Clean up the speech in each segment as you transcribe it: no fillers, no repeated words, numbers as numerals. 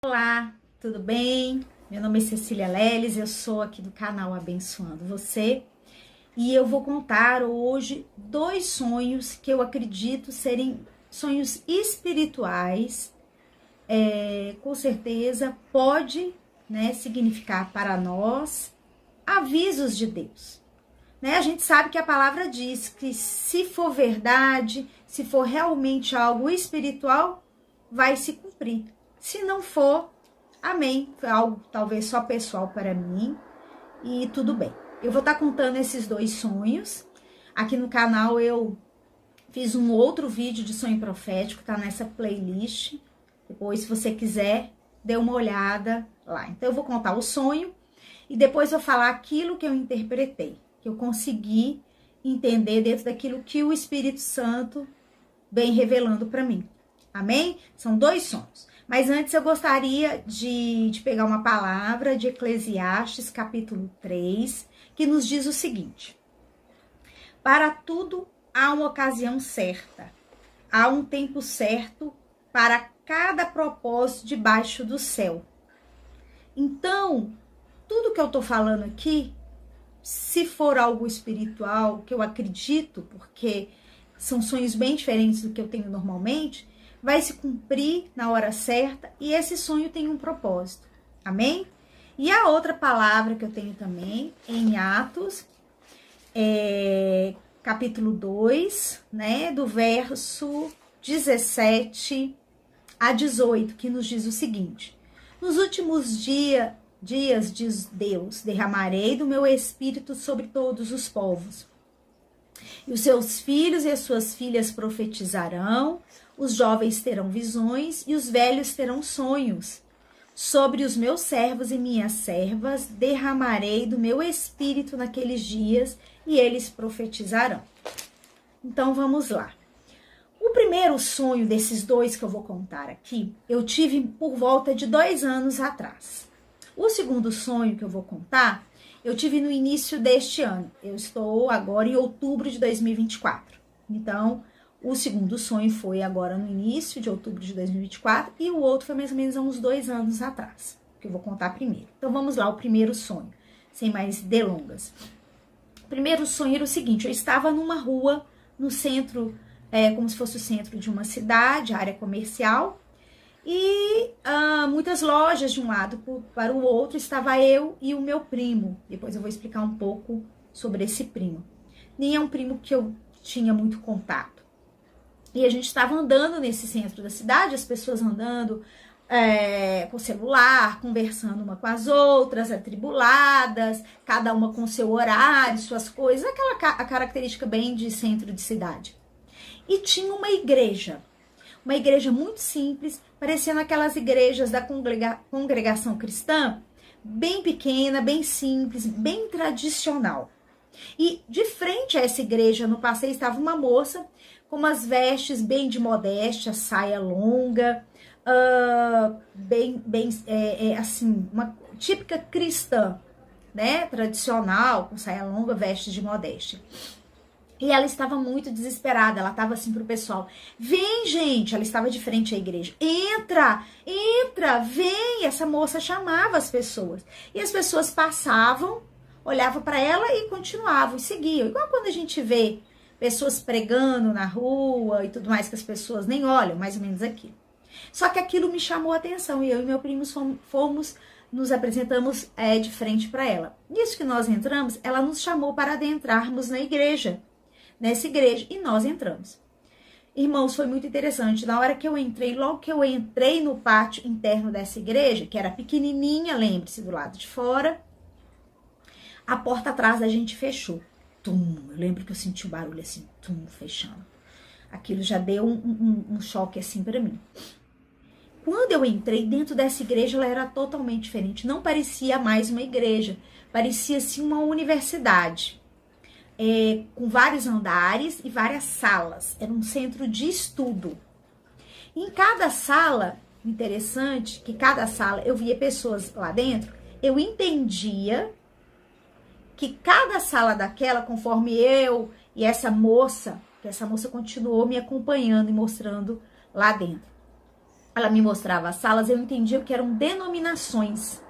Olá, tudo bem? Meu nome é Cecília Leles, eu sou aqui do canal Abençoando Você e eu vou contar hoje 2 sonhos que eu acredito serem sonhos espirituais. Com certeza pode, significar para nós avisos de Deus. A gente sabe que a palavra diz que se for verdade, se for realmente algo espiritual, vai se cumprir. Se não for, amém. Foi algo talvez só pessoal para mim e tudo bem. Eu vou estar contando esses 2 sonhos. Aqui no canal eu fiz um outro vídeo de sonho profético, tá nessa playlist. Depois, se você quiser, dê uma olhada lá. Então, eu vou contar o sonho e depois vou falar aquilo que eu interpretei, que eu consegui entender dentro daquilo que o Espírito Santo vem revelando para mim. Amém? São 2 sonhos. Mas antes eu gostaria de pegar uma palavra de Eclesiastes, capítulo 3, que nos diz o seguinte: para tudo há uma ocasião certa, há um tempo certo para cada propósito debaixo do céu. Então, tudo que eu tô falando aqui, se for algo espiritual, que eu acredito, porque são sonhos bem diferentes do que eu tenho normalmente, vai se cumprir na hora certa e esse sonho tem um propósito. Amém? E a outra palavra que eu tenho também em Atos, capítulo 2, do verso 17 a 18, que nos diz o seguinte: nos últimos dias, diz Deus, derramarei do meu espírito sobre todos os povos. E os seus filhos e as suas filhas profetizarão, os jovens terão visões e os velhos terão sonhos. Sobre os meus servos e minhas servas derramarei do meu espírito naqueles dias e eles profetizarão. Então vamos lá. O primeiro sonho desses 2 que eu vou contar aqui, eu tive por volta de 2 anos atrás. O segundo sonho que eu vou contar, eu tive no início deste ano. Eu estou agora em outubro de 2024. Então, o segundo sonho foi agora no início de outubro de 2024 e o outro foi mais ou menos há uns 2 anos atrás, que eu vou contar primeiro. Então, vamos lá, o primeiro sonho, sem mais delongas. O primeiro sonho era o seguinte: eu estava numa rua, no centro, como se fosse o centro de uma cidade, área comercial, e muitas lojas de um lado para o outro, estava eu e o meu primo. Depois eu vou explicar um pouco sobre esse primo. Nem é um primo que eu tinha muito contato. E a gente estava andando nesse centro da cidade, as pessoas andando com celular, conversando uma com as outras, atribuladas, cada uma com seu horário, suas coisas, a característica bem de centro de cidade. E tinha uma igreja muito simples, parecendo aquelas igrejas da congregação cristã, bem pequena, bem simples, bem tradicional. E de frente a essa igreja, no passeio, estava uma moça com umas vestes bem de modéstia, saia longa, assim, uma típica cristã, tradicional, com saia longa, vestes de modéstia. E ela estava muito desesperada, ela estava assim pro pessoal: vem, gente, ela estava de frente à igreja, entra, vem. Essa moça chamava as pessoas, e as pessoas passavam, olhavam para ela e continuavam, e seguiam. Igual quando a gente vê pessoas pregando na rua e tudo mais, que as pessoas nem olham, mais ou menos aquilo. Só que aquilo me chamou a atenção, e eu e meu primo nos apresentamos de frente para ela. Nisso que nós entramos, ela nos chamou para adentrarmos nessa igreja, e nós entramos. Irmãos, foi muito interessante. Na hora que eu entrei, logo que eu entrei no pátio interno dessa igreja, que era pequenininha, lembre-se, do lado de fora, a porta atrás da gente fechou. Tum, eu lembro que eu senti o barulho assim, tum, fechando. Aquilo já deu um choque assim para mim. Quando eu entrei dentro dessa igreja, ela era totalmente diferente. Não parecia mais uma igreja, parecia assim uma universidade. Com vários andares e várias salas. Era um centro de estudo. Em cada sala, interessante, que cada sala eu via pessoas lá dentro, eu entendia que cada sala daquela, conforme eu e essa moça continuou me acompanhando e mostrando lá dentro. ela me mostrava as salas, eu entendia que eram denominações,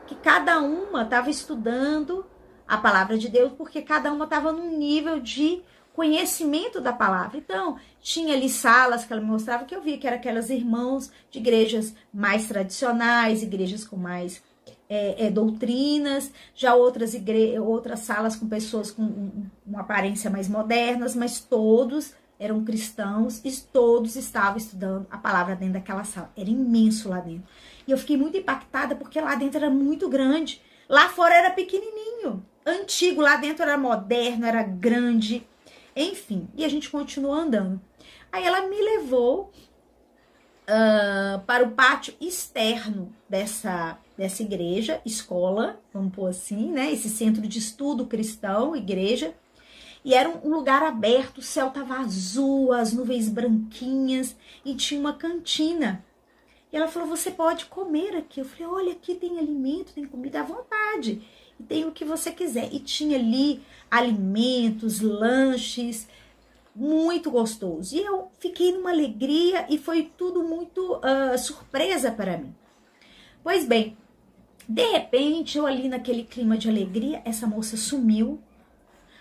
que cada uma estava estudando a palavra de Deus, porque cada uma estava num nível de conhecimento da palavra. Então, tinha ali salas que ela me mostrava que eu via que eram aquelas irmãos de igrejas mais tradicionais, igrejas com mais doutrinas, já outras salas com pessoas com uma aparência mais modernas, mas todos eram cristãos e todos estavam estudando a palavra dentro daquela sala. Era imenso lá dentro. E eu fiquei muito impactada porque lá dentro era muito grande. Lá fora era pequenininho, antigo, lá dentro era moderno, era grande. Enfim, e a gente continuou andando. Aí ela me levou para o pátio externo dessa igreja, escola, vamos pôr assim, né? Esse centro de estudo cristão, igreja. E era um lugar aberto, o céu tava azul, as nuvens branquinhas e tinha uma cantina. E ela falou, você pode comer aqui. Eu falei, olha, aqui tem alimento, tem comida à vontade. E tem o que você quiser. E tinha ali alimentos, lanches, muito gostoso. E eu fiquei numa alegria e foi tudo muito surpresa para mim. Pois bem, de repente, eu ali naquele clima de alegria, essa moça sumiu.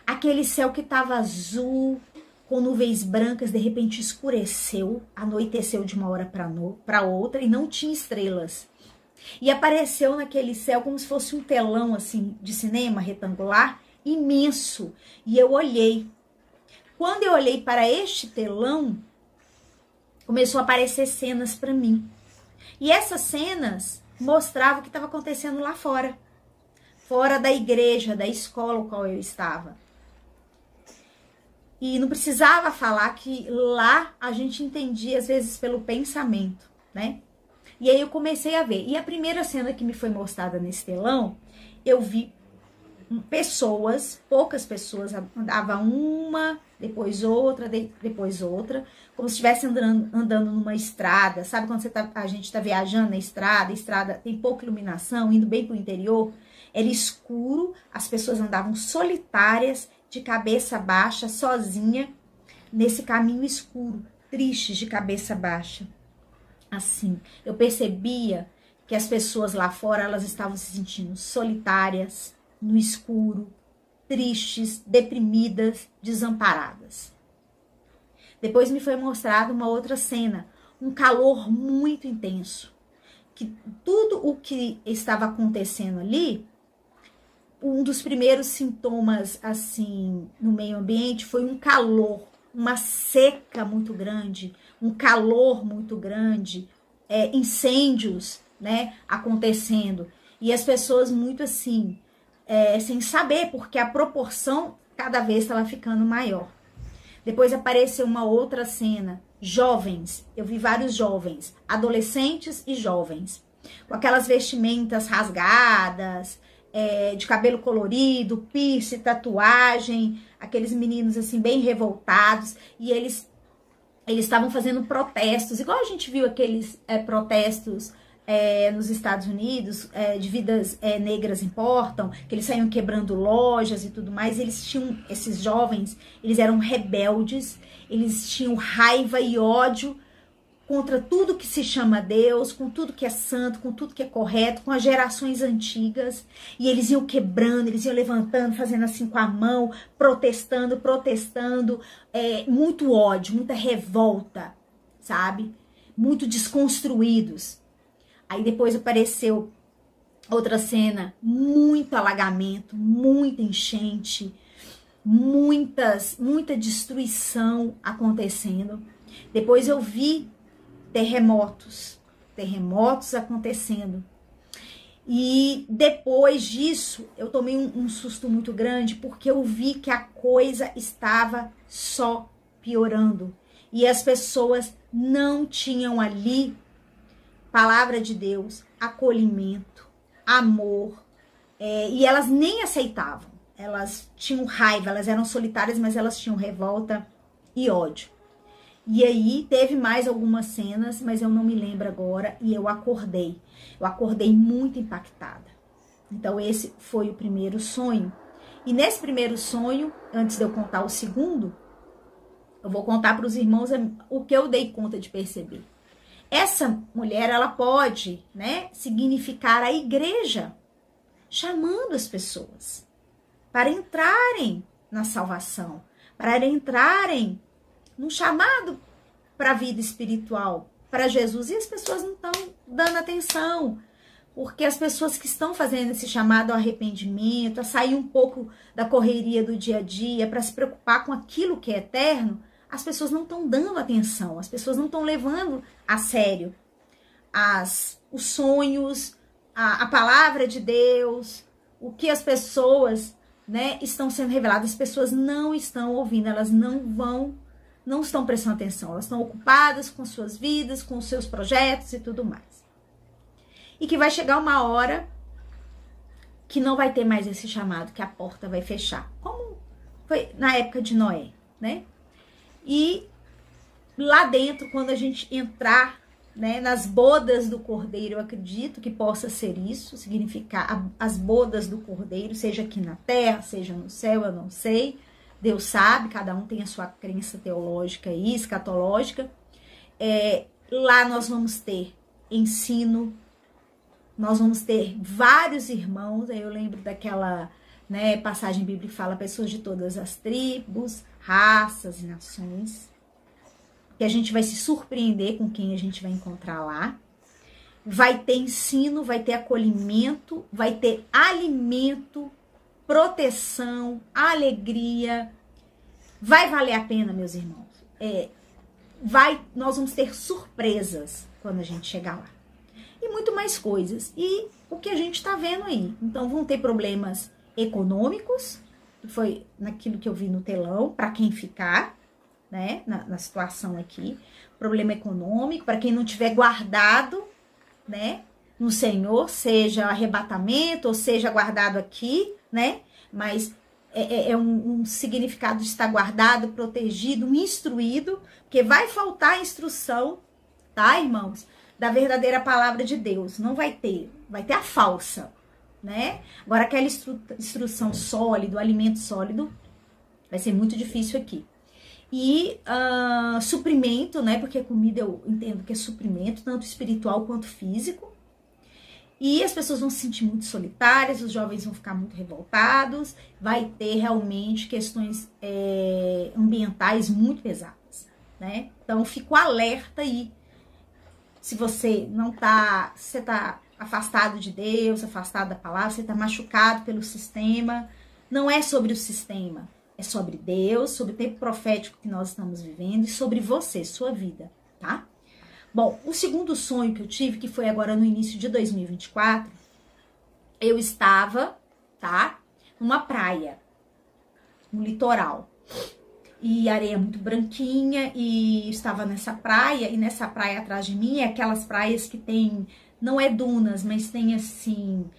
Aquele céu que estava azul, com nuvens brancas, de repente escureceu, anoiteceu de uma hora para outra e não tinha estrelas. E apareceu naquele céu como se fosse um telão assim de cinema retangular, imenso. E eu olhei. Quando eu olhei para este telão, começou a aparecer cenas para mim. E essas cenas mostravam o que estava acontecendo lá fora. Fora da igreja, da escola no qual eu estava. E não precisava falar que lá a gente entendia, às vezes, pelo pensamento, né? E aí eu comecei a ver. E a primeira cena que me foi mostrada nesse telão, eu vi pessoas, poucas pessoas, andava uma, depois outra, depois outra, como se estivesse andando numa estrada. Sabe quando a gente tá viajando na estrada, a estrada tem pouca iluminação, indo bem pro interior? Era escuro, as pessoas andavam solitárias, de cabeça baixa, sozinha, nesse caminho escuro, tristes de cabeça baixa. Assim, eu percebia que as pessoas lá fora, elas estavam se sentindo solitárias, no escuro, tristes, deprimidas, desamparadas. Depois me foi mostrada uma outra cena, um calor muito intenso, que tudo o que estava acontecendo ali, um dos primeiros sintomas, assim, no meio ambiente foi um calor, uma seca muito grande, um calor muito grande, incêndios, né, acontecendo. E as pessoas muito assim, sem saber, porque a proporção cada vez estava ficando maior. Depois apareceu uma outra cena, jovens, eu vi vários jovens, adolescentes e jovens, com aquelas vestimentas rasgadas, de cabelo colorido, piercing, tatuagem, aqueles meninos assim bem revoltados, e eles estavam fazendo protestos, igual a gente viu aqueles protestos nos Estados Unidos, de vidas negras importam, que eles saíam quebrando lojas e tudo mais. Eles tinham, esses jovens, eles eram rebeldes, eles tinham raiva e ódio contra tudo que se chama Deus, com tudo que é santo, com tudo que é correto, com as gerações antigas, e eles iam quebrando, eles iam levantando, fazendo assim com a mão, protestando, muito ódio, muita revolta, sabe? Muito desconstruídos. Aí depois apareceu outra cena, muito alagamento, muita enchente, muita destruição acontecendo. Depois eu vi terremotos acontecendo. E depois disso, eu tomei um susto muito grande, porque eu vi que a coisa estava só piorando. E as pessoas não tinham ali palavra de Deus, acolhimento, amor, e elas nem aceitavam. Elas tinham raiva, elas eram solitárias, mas elas tinham revolta e ódio. E aí teve mais algumas cenas, mas eu não me lembro agora, e eu acordei. Eu acordei muito impactada. Então esse foi o primeiro sonho. E nesse primeiro sonho, antes de eu contar o segundo, eu vou contar para os irmãos o que eu dei conta de perceber. Essa mulher, ela pode, né, significar a igreja, chamando as pessoas para entrarem na salvação, para entrarem no chamado para a vida espiritual, para Jesus. E as pessoas não estão dando atenção, porque as pessoas que estão fazendo esse chamado ao arrependimento, a sair um pouco da correria do dia a dia, para se preocupar com aquilo que é eterno, as pessoas não estão dando atenção, as pessoas não estão levando a sério os sonhos, a palavra de Deus, o que as pessoas, né, estão sendo reveladas. As pessoas não estão ouvindo, elas não estão prestando atenção, elas estão ocupadas com suas vidas, com os seus projetos e tudo mais. E que vai chegar uma hora que não vai ter mais esse chamado, que a porta vai fechar, como foi na época de Noé, né? E lá dentro, quando a gente entrar, né, nas bodas do Cordeiro, eu acredito que possa ser isso, significar as bodas do Cordeiro, seja aqui na terra, seja no céu, eu não sei. Deus sabe, cada um tem a sua crença teológica e escatológica. Lá nós vamos ter ensino, nós vamos ter vários irmãos. Aí eu lembro daquela, né, passagem bíblica que fala pessoas de todas as tribos, raças e nações, que a gente vai se surpreender com quem a gente vai encontrar lá. Vai ter ensino, vai ter acolhimento, vai ter alimento, proteção, alegria. Vai valer a pena, meus irmãos. Nós vamos ter surpresas quando a gente chegar lá. E muito mais coisas. E o que a gente está vendo aí. Então vão ter problemas econômicos, que foi naquilo que eu vi no telão, para quem ficar, né, na situação aqui. Problema econômico, para quem não tiver guardado, né, no Senhor, seja arrebatamento, ou seja guardado aqui, né, mas é um significado de estar guardado, protegido, instruído, porque vai faltar instrução, tá, irmãos, da verdadeira palavra de Deus. Não vai ter a falsa, né? Agora, aquela instrução sólida, o alimento sólido, vai ser muito difícil aqui. E suprimento, né? Porque comida eu entendo que é suprimento, tanto espiritual quanto físico. E as pessoas vão se sentir muito solitárias, os jovens vão ficar muito revoltados, vai ter realmente questões ambientais muito pesadas, né? Então, fico alerta aí. Se você não tá, você tá afastado de Deus, afastado da palavra, você tá machucado pelo sistema, não é sobre o sistema, é sobre Deus, sobre o tempo profético que nós estamos vivendo e sobre você, sua vida, tá? Bom, o segundo sonho que eu tive, que foi agora no início de 2024, eu estava, tá, numa praia, no litoral. E areia muito branquinha, e estava nessa praia, e nessa praia atrás de mim, é aquelas praias que tem, não é dunas, mas tem assim,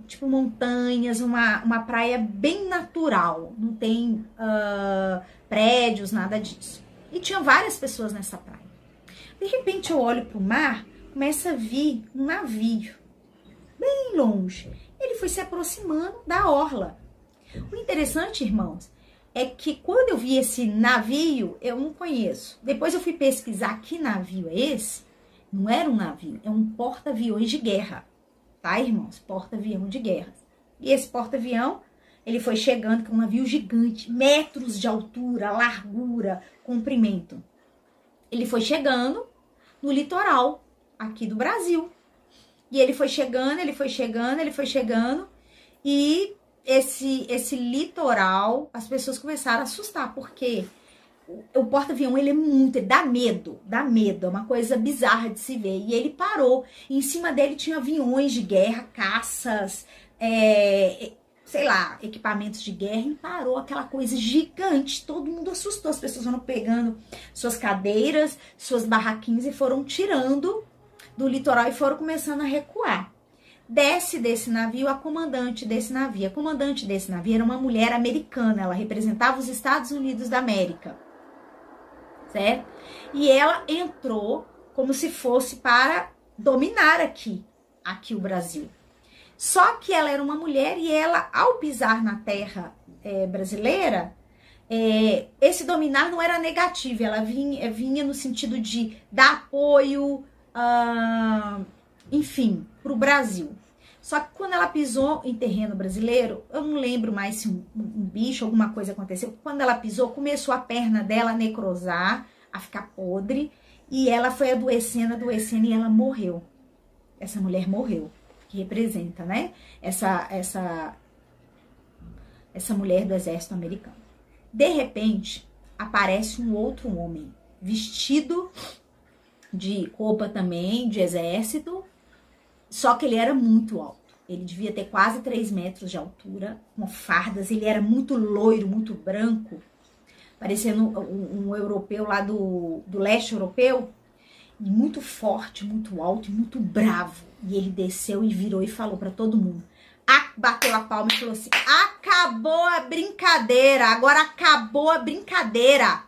tipo montanhas, uma praia bem natural, não tem prédios, nada disso. E tinha várias pessoas nessa praia. De repente eu olho para o mar, começa a vir um navio, bem longe. Ele foi se aproximando da orla. O interessante, irmãos, é que quando eu vi esse navio, eu não conheço. Depois eu fui pesquisar que navio é esse. Não era um navio, é um porta-aviões de guerra. Tá, irmãos? Porta-avião de guerra. E esse porta-avião, ele foi chegando com um navio gigante, metros de altura, largura, comprimento. Ele foi chegando no litoral aqui do Brasil. E ele foi chegando, e esse litoral, as pessoas começaram a assustar, porque o porta-avião, ele dá medo, é uma coisa bizarra de se ver. E ele parou, e em cima dele tinha aviões de guerra, caças, sei lá, equipamentos de guerra, e parou aquela coisa gigante. Todo mundo assustou, as pessoas foram pegando suas cadeiras, suas barraquinhas e foram tirando do litoral e foram começando a recuar. Desce desse navio a comandante desse navio. A comandante desse navio era uma mulher americana, ela representava os Estados Unidos da América, certo? E ela entrou como se fosse para dominar aqui o Brasil. Só que ela era uma mulher e ela, ao pisar na terra brasileira, esse dominar não era negativo, ela vinha no sentido de dar apoio, enfim, para o Brasil. Só que quando ela pisou em terreno brasileiro, eu não lembro mais se um bicho, alguma coisa aconteceu. Quando ela pisou, começou a perna dela a necrosar, a ficar podre, e ela foi adoecendo, e ela morreu. Essa mulher morreu, que representa, né? Essa mulher do exército americano. De repente, aparece um outro homem, vestido de roupa também, de exército, só que ele era muito alto. Ele devia ter quase 3 metros de altura, com fardas. Ele era muito loiro, muito branco, parecendo um europeu lá do leste europeu. E muito forte, muito alto e muito bravo. E ele desceu e virou e falou para todo mundo. Bateu a palma e falou assim: acabou a brincadeira, agora acabou a brincadeira.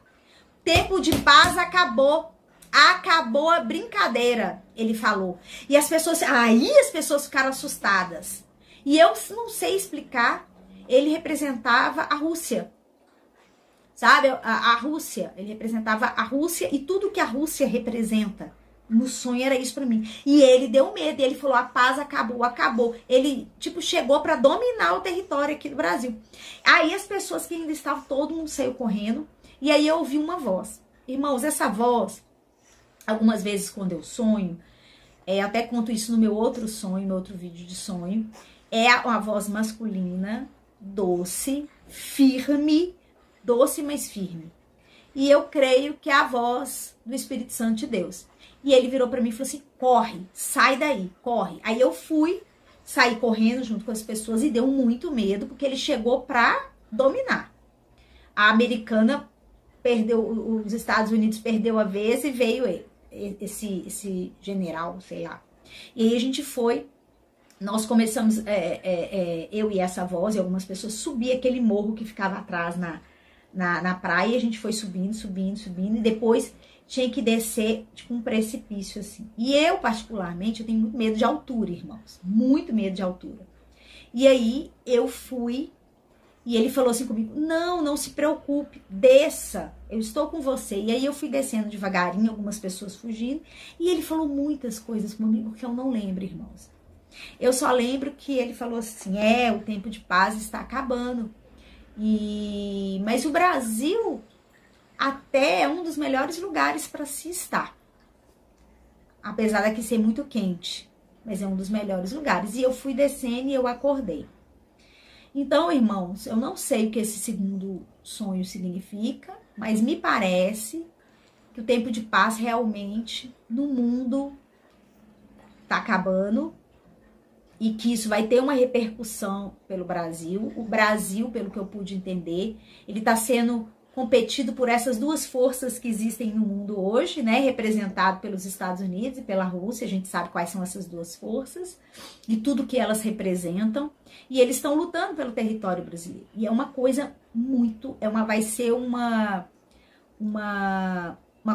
Tempo de paz acabou. Acabou a brincadeira, ele falou. E as pessoas ficaram assustadas. E eu não sei explicar, ele representava a Rússia. Sabe, a Rússia, ele representava a Rússia e tudo que a Rússia representa. No sonho era isso pra mim. E ele deu medo, e ele falou: a paz acabou, acabou. Ele, chegou pra dominar o território aqui do Brasil. Aí as pessoas que ainda estavam, todo mundo saiu correndo. E aí eu ouvi uma voz. Irmãos, essa voz, algumas vezes quando eu sonho, até conto isso no meu outro sonho, meu outro vídeo de sonho, é uma voz masculina, doce, firme, doce, mas firme. E eu creio que é a voz do Espírito Santo de Deus. E ele virou pra mim e falou assim: corre, sai daí, corre. Aí eu saí correndo junto com as pessoas e deu muito medo, porque ele chegou pra dominar. A americana perdeu, os Estados Unidos perdeu a vez e veio esse general, sei lá. E aí a gente foi, nós começamos, eu e essa voz e algumas pessoas, subir aquele morro que ficava atrás na praia, e a gente foi subindo, e depois tinha que descer, um precipício, assim. E eu, particularmente, eu tenho muito medo de altura, irmãos. Muito medo de altura. E aí, eu fui, e ele falou assim comigo: não se preocupe, desça, eu estou com você. E aí, eu fui descendo devagarinho, algumas pessoas fugindo, e ele falou muitas coisas comigo que eu não lembro, irmãos. Eu só lembro que ele falou assim: o tempo de paz está acabando. Mas o Brasil até é um dos melhores lugares para se estar. Apesar daqui ser muito quente, mas é um dos melhores lugares. E eu fui descendo e eu acordei. Então, irmãos, eu não sei o que esse segundo sonho significa, mas me parece que o tempo de paz realmente no mundo tá acabando e que isso vai ter uma repercussão pelo Brasil. O Brasil, pelo que eu pude entender, ele tá sendo competido por essas duas forças que existem no mundo hoje, né? Representado pelos Estados Unidos e pela Rússia. A gente sabe quais são essas duas forças e tudo que elas representam. E eles estão lutando pelo território brasileiro. E é uma coisa muito, vai ser uma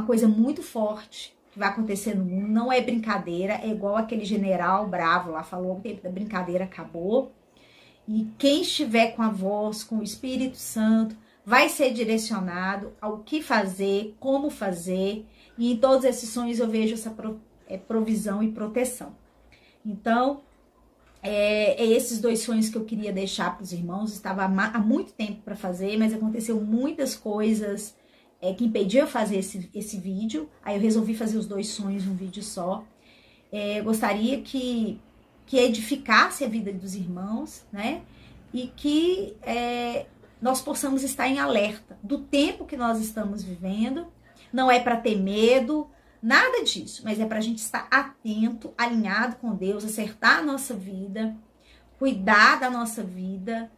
coisa muito forte que vai acontecer no mundo. Não é brincadeira, é igual aquele general bravo lá falou: o tempo da brincadeira acabou. E quem estiver com a voz, com o Espírito Santo, vai ser direcionado ao que fazer, como fazer. E em todos esses sonhos eu vejo essa provisão e proteção. Então, esses dois sonhos que eu queria deixar para os irmãos. Estava há muito tempo para fazer, mas aconteceu muitas coisas que impediam eu fazer esse vídeo. Aí eu resolvi fazer os dois sonhos num vídeo só. Eu gostaria que edificasse a vida dos irmãos, né? E que nós possamos estar em alerta do tempo que nós estamos vivendo. Não é para ter medo, nada disso, mas é para a gente estar atento, alinhado com Deus, acertar a nossa vida, cuidar da nossa vida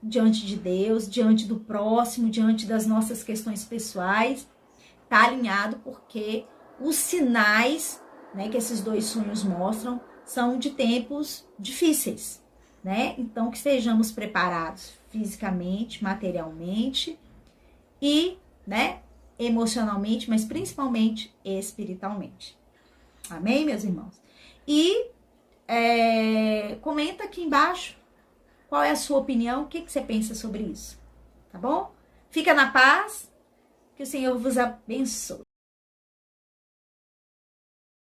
diante de Deus, diante do próximo, diante das nossas questões pessoais. Tá alinhado, porque os sinais, né, que esses dois sonhos mostram são de tempos difíceis, né? Então, que estejamos preparados fisicamente, materialmente e, né, emocionalmente, mas principalmente espiritualmente. Amém, meus irmãos? E comenta aqui embaixo qual é a sua opinião, o que você pensa sobre isso, tá bom? Fica na paz, que o Senhor vos abençoe.